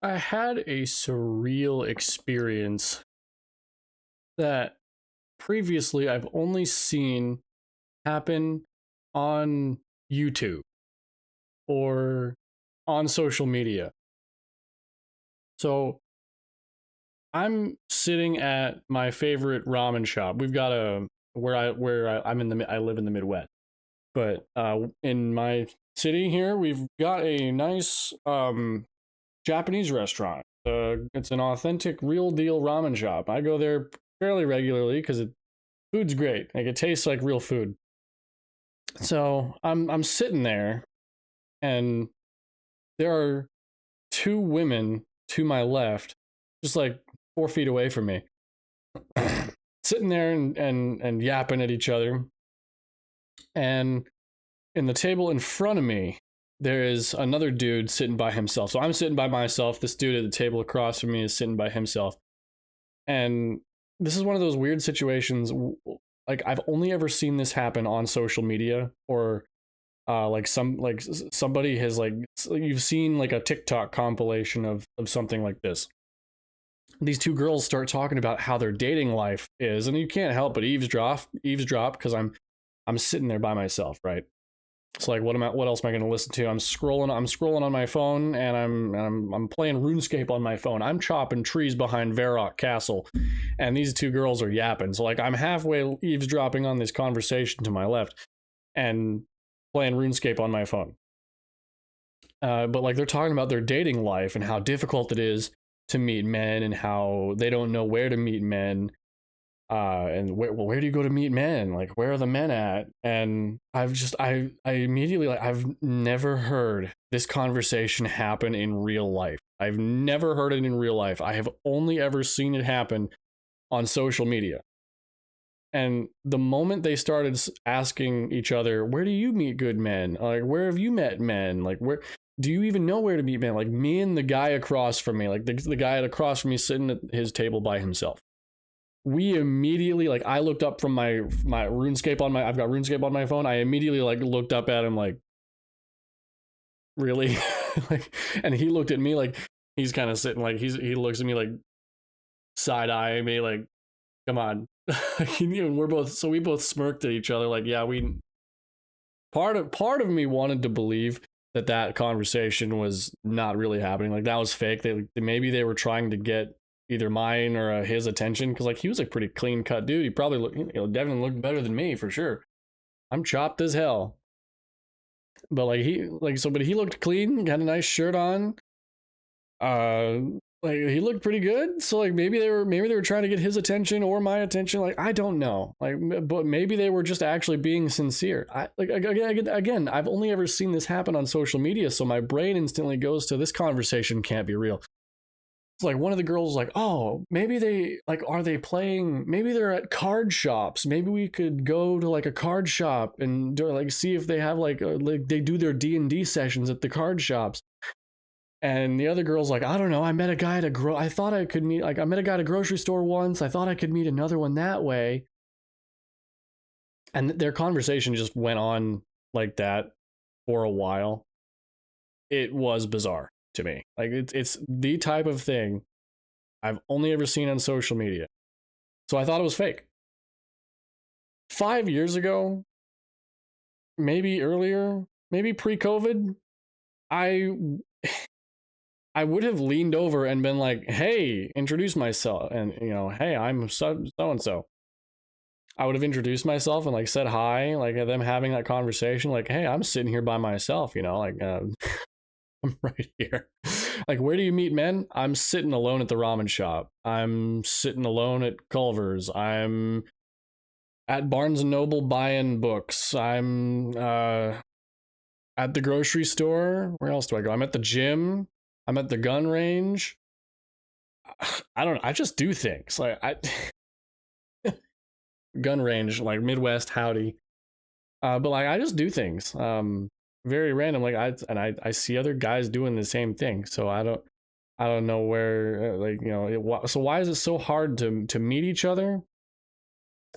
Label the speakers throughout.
Speaker 1: I had a surreal experience that previously I've only seen happen on YouTube or on social media. So I'm sitting at my favorite ramen shop. We've got a I'm in the I live in the Midwest, but in my city here we've got a nice Japanese restaurant. It's an authentic, real deal ramen shop. I go there fairly regularly because food's great. Like it tastes like real food. So I'm sitting there, and there are two women to my left, just like 4 feet away from me, sitting there and yapping at each other. And in the table in front of me, there is another dude sitting by himself. So I'm sitting by myself. This dude at the table across from me is sitting by himself. And this is one of those weird situations. Like I've only ever seen this happen on social media, or somebody has like you've seen like a TikTok compilation of something like this. These two girls start talking about how their dating life is, and you can't help but eavesdrop because I'm sitting there by myself, right? It's like, what else am I going to listen to? I'm scrolling on my phone, and I'm playing RuneScape on my phone. I'm chopping trees behind Varrock Castle, and these two girls are yapping. So like I'm halfway eavesdropping on this conversation to my left, and playing RuneScape on my phone. But like they're talking about their dating life and how difficult it is to meet men, and how they don't know where to meet men, and where do you go to meet men? Like, where are the men at? And I immediately, like, I've never heard this conversation happen in real life. I've never heard it in real life. I have only ever seen it happen on social media. And the moment they started asking each other, where do you meet good men? Like, where have you met men? Like, where do you even know where to meet men? Like, me and the guy across from me, like the guy across from me sitting at his table by himself, we immediately, like, I looked up from my RuneScape on my I've got RuneScape on my phone. I immediately like looked up at him like, really? Like, and he looked at me like he's kind of sitting like he looks at me like side eyeing me like, come on. And we both smirked at each other like, yeah, we part of me wanted to believe that conversation was not really happening. Like that was fake. Maybe they were trying to get either mine or his attention, because like he was a pretty clean cut dude. He probably definitely looked better than me for sure. I'm chopped as hell, but but he looked clean, had a nice shirt on. uh like he looked pretty good, so like maybe they were trying to get his attention or my attention. Like I don't know, like, but maybe they were just actually being sincere. I like again, I've only ever seen this happen on social media, so my brain instantly goes to, this conversation can't be real. It's like one of the girls was like, oh, maybe they like, are they playing, maybe they're at card shops, maybe we could go to like a card shop and do, like, see if they have like they do their D&D sessions at the card shops. And the other girl's like, I don't know, I met a guy at I thought I could meet, like, I met a guy at a grocery store once, I thought I could meet another one that way. And their conversation just went on like that for a while. It was bizarre to me. Like it's the type of thing I've only ever seen on social media. So I thought it was fake. 5 years ago, maybe earlier, maybe pre-COVID, I I would have leaned over and been like, "Hey, introduce myself," and "Hey, I'm so and so." I would have introduced myself and like said hi, like them having that conversation, like, "Hey, I'm sitting here by myself," like I'm right here. Like, where do you meet men? I'm sitting alone at the ramen shop. I'm sitting alone at Culver's. I'm at Barnes and Noble buying books. I'm at the grocery store. Where else do I go? I'm at the gym. I'm at the gun range. I don't know. I just do things. Like I gun range, like Midwest, howdy. But like I just do things. Very random. Like I see other guys doing the same thing. So I don't know where, so why is it so hard to meet each other?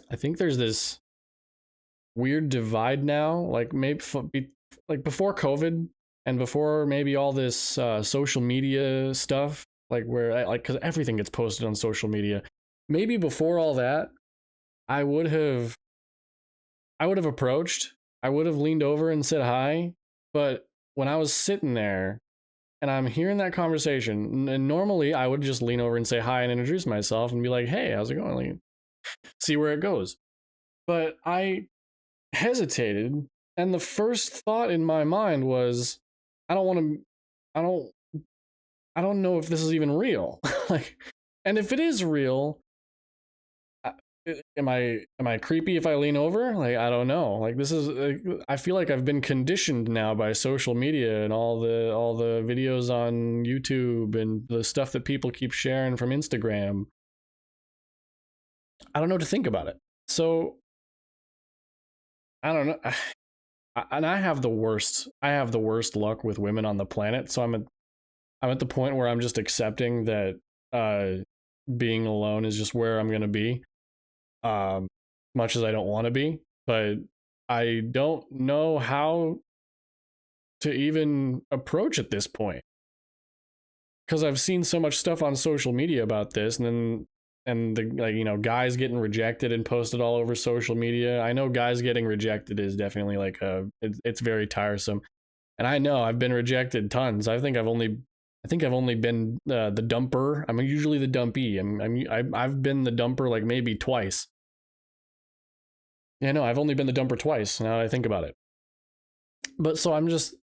Speaker 1: I think there's this weird divide now. Like maybe like before COVID, and before maybe all this social media stuff, like where like because everything gets posted on social media, maybe before all that, I would have approached, I would have leaned over and said hi. But when I was sitting there and I'm hearing that conversation, and normally I would just lean over and say hi and introduce myself and be like, "Hey, how's it going?" Like, see where it goes. But I hesitated, and the first thought in my mind was, I don't want to, I don't, I don't know if this is even real. Like, and if it is real, am I creepy if I lean over? Like, I don't know. Like, this is I feel like I've been conditioned now by social media and all the videos on YouTube and the stuff that people keep sharing from Instagram. I don't know what to think about it. So I don't know. And I have the worst. I have the worst luck with women on the planet. So I'm at the point where I'm just accepting that being alone is just where I'm gonna be. Um, much as I don't want to be, but I don't know how to even approach at this point because I've seen so much stuff on social media about this, and then and the like, guys getting rejected and posted all over social media. I know guys getting rejected is definitely like it's very tiresome, and I know I've been rejected tons. I think I've only been the dumper. I'm usually the dumpy. I've been the dumper like maybe twice. Yeah, no, I've only been the dumper twice. Now that I think about it. But so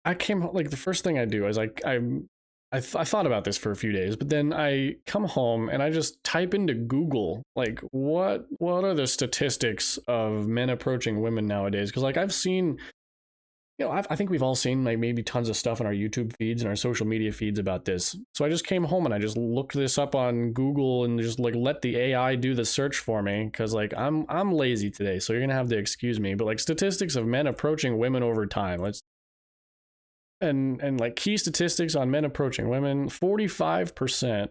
Speaker 1: I came like the first thing I do is I thought about this for a few days, but then I come home and I just type into Google like what are the statistics of men approaching women nowadays? Because like I've seen, I think we've all seen like maybe tons of stuff on our YouTube feeds and our social media feeds about this. So I just came home and I just looked this up on Google and just like let the AI do the search for me because like I'm lazy today, so you're gonna have to excuse me. But like statistics of men approaching women over time, let's and like key statistics on men approaching women: 45%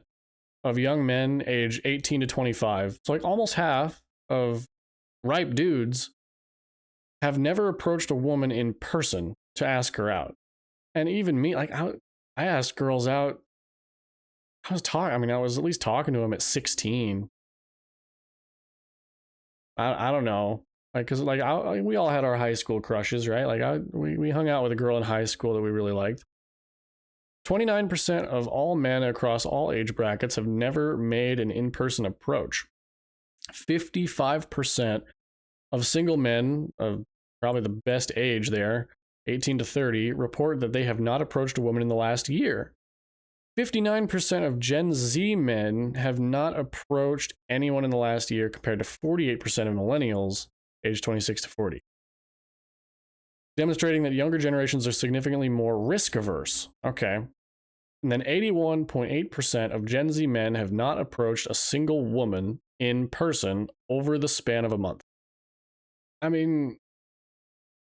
Speaker 1: of young men age 18 to 25, so like almost half of ripe dudes have never approached a woman in person to ask her out. And even me, like I asked girls out. I was at least talking to them at 16. I don't know. Like, cause like we all had our high school crushes, right? Like we hung out with a girl in high school that we really liked. 29% of all men across all age brackets have never made an in-person approach. 55% of single men of probably the best age there, 18 to 30, report that they have not approached a woman in the last year. 59% of Gen Z men have not approached anyone in the last year compared to 48% of millennials aged 26 to 40. Demonstrating that younger generations are significantly more risk averse. Okay. And then 81.8% of Gen Z men have not approached a single woman in person over the span of a month. I mean,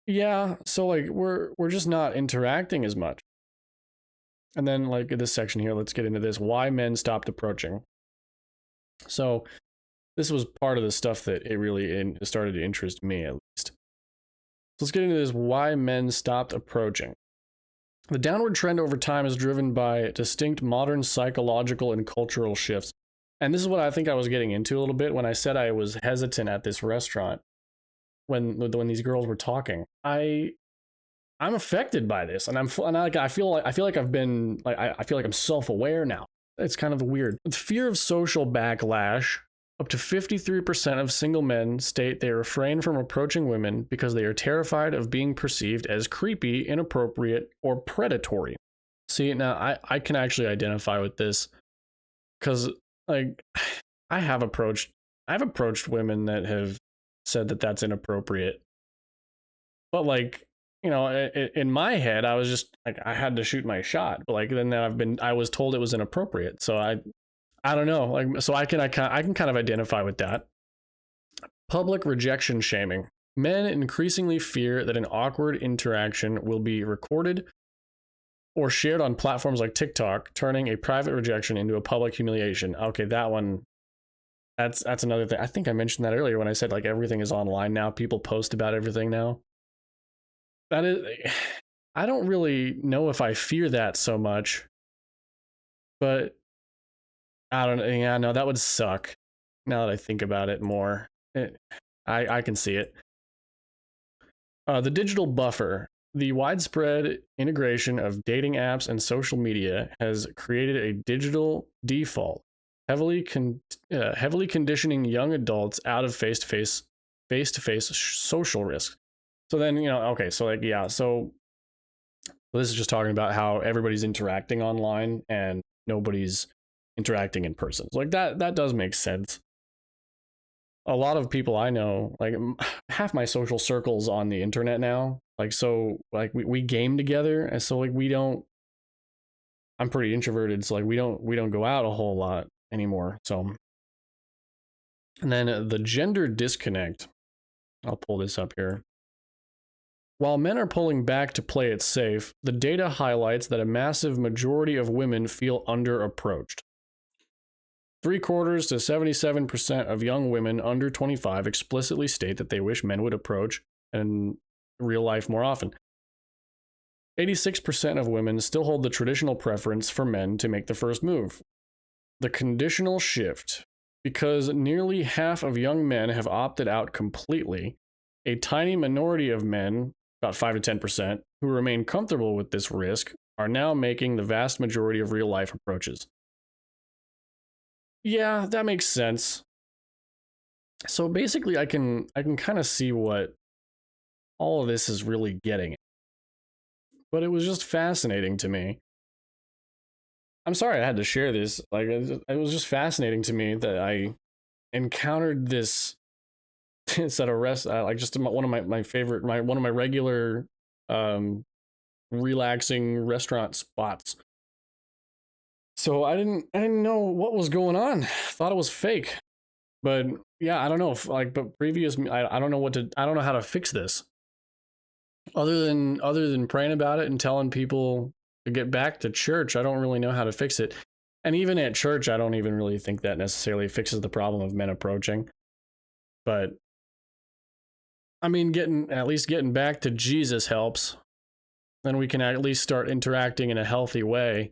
Speaker 1: yeah, so like we're just not interacting as much. And then like this section here, let's get into this: why men stopped approaching. So this was part of the stuff that it really started to interest me, at least. So let's get into this: why men stopped approaching. The downward trend over time is driven by distinct modern psychological and cultural shifts. And this is what I think I was getting into a little bit when I said I was hesitant at this restaurant when these girls were talking. I'm affected by this, and I feel like I've been like I feel like I'm self-aware now. It's kind of weird. With fear of social backlash, up to 53% of single men state they refrain from approaching women because they are terrified of being perceived as creepy, inappropriate, or predatory. See, now I can actually identify with this because like I've approached women that have said that that's inappropriate, but like, in my head, I was just like, I had to shoot my shot. But like, then I was told it was inappropriate. So I don't know. Like, so I can kind of identify with that. Public rejection shaming. Men increasingly fear that an awkward interaction will be recorded or shared on platforms like TikTok, turning a private rejection into a public humiliation. Okay, that one. That's another thing. I think I mentioned that earlier when I said like everything is online now. People post about everything now. That is, I don't really know if I fear that so much, but I don't know. Yeah, no, that would suck. Now that I think about it more, I can see it. The digital buffer. The widespread integration of dating apps and social media has created a digital default, heavily conditioning young adults out of face-to-face social risks. So then, okay, so like, yeah, so this is just talking about how everybody's interacting online and nobody's interacting in person. So like that does make sense. A lot of people I know, like half my social circles on the internet now, like, so like we game together, and so like I'm pretty introverted, so like we don't go out a whole lot anymore. So, and then the gender disconnect, I'll pull this up here. While men are pulling back to play it safe, the data highlights that a massive majority of women feel underapproached. 3/4 to 77% of young women under 25 explicitly state that they wish men would approach in real life more often. 86% of women still hold the traditional preference for men to make the first move. The conditional shift. Because nearly half of young men have opted out completely, a tiny minority of men, about 5 to 10%, who remain comfortable with this risk are now making the vast majority of real life approaches. Yeah, that makes sense. So basically I can kind of see what all of this is really getting at. But it was just fascinating to me. I'm sorry I had to share this. Like, it was just fascinating to me that I encountered this at a rest, like just one of my favorite, one of my regular relaxing restaurant spots. So I didn't know what was going on. Thought it was fake. But yeah, I don't know if like, but previous, I don't know I don't know how to fix this. Other than praying about it and telling people to get back to church, I don't really know how to fix it. And even at church, I don't even really think that necessarily fixes the problem of men approaching. But I mean, at least getting back to Jesus helps. Then we can at least start interacting in a healthy way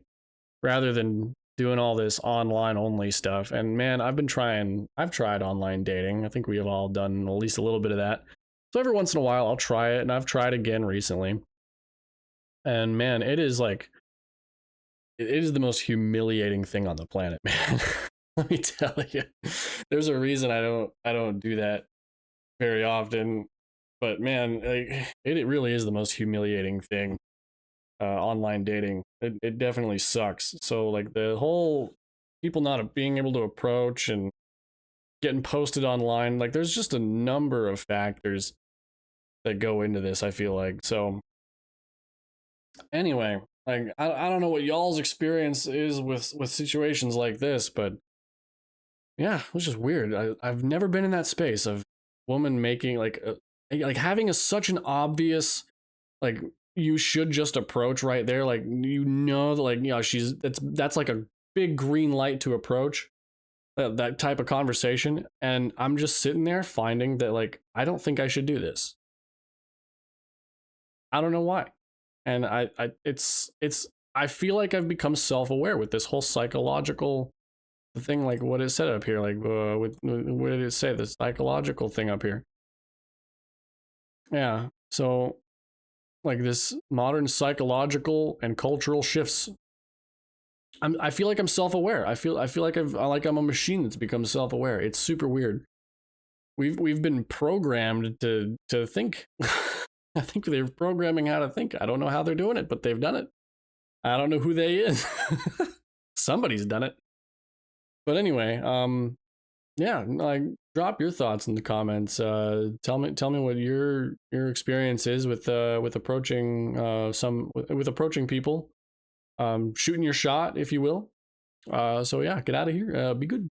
Speaker 1: rather than doing all this online only stuff. And man, I've tried online dating. I think we have all done at least a little bit of that. So every once in a while I'll try it, and I've tried again recently. And man, it is the most humiliating thing on the planet, man. Let me tell you. There's a reason I don't do that very often. But man, like, it really is the most humiliating thing. Online dating. It definitely sucks. So like the whole people not being able to approach and getting posted online, like there's just a number of factors that go into this, I feel like. So anyway, like I don't know what y'all's experience is with situations like this, but yeah, it was just weird. I've never been in that space of woman making like having such an obvious, like, you should just approach right there, like, that, like, that's like a big green light to approach that type of conversation, and I'm just sitting there finding that, like, I don't think I should do this. I don't know why. And I feel like I've become self-aware with this whole psychological thing, like what it said up here, like what did it say, the psychological thing up here? Yeah, so like this modern psychological and cultural shifts. I feel like I'm self-aware. I feel like I'm a machine that's become self-aware. It's super weird. We've been programmed to think. I think they're programming how to think. I don't know how they're doing it, but they've done it. I don't know who they is. Somebody's done it. But anyway, yeah, like, drop your thoughts in the comments. Tell me what your experience is with approaching with approaching people, shooting your shot, if you will. So yeah, get out of here. Be good.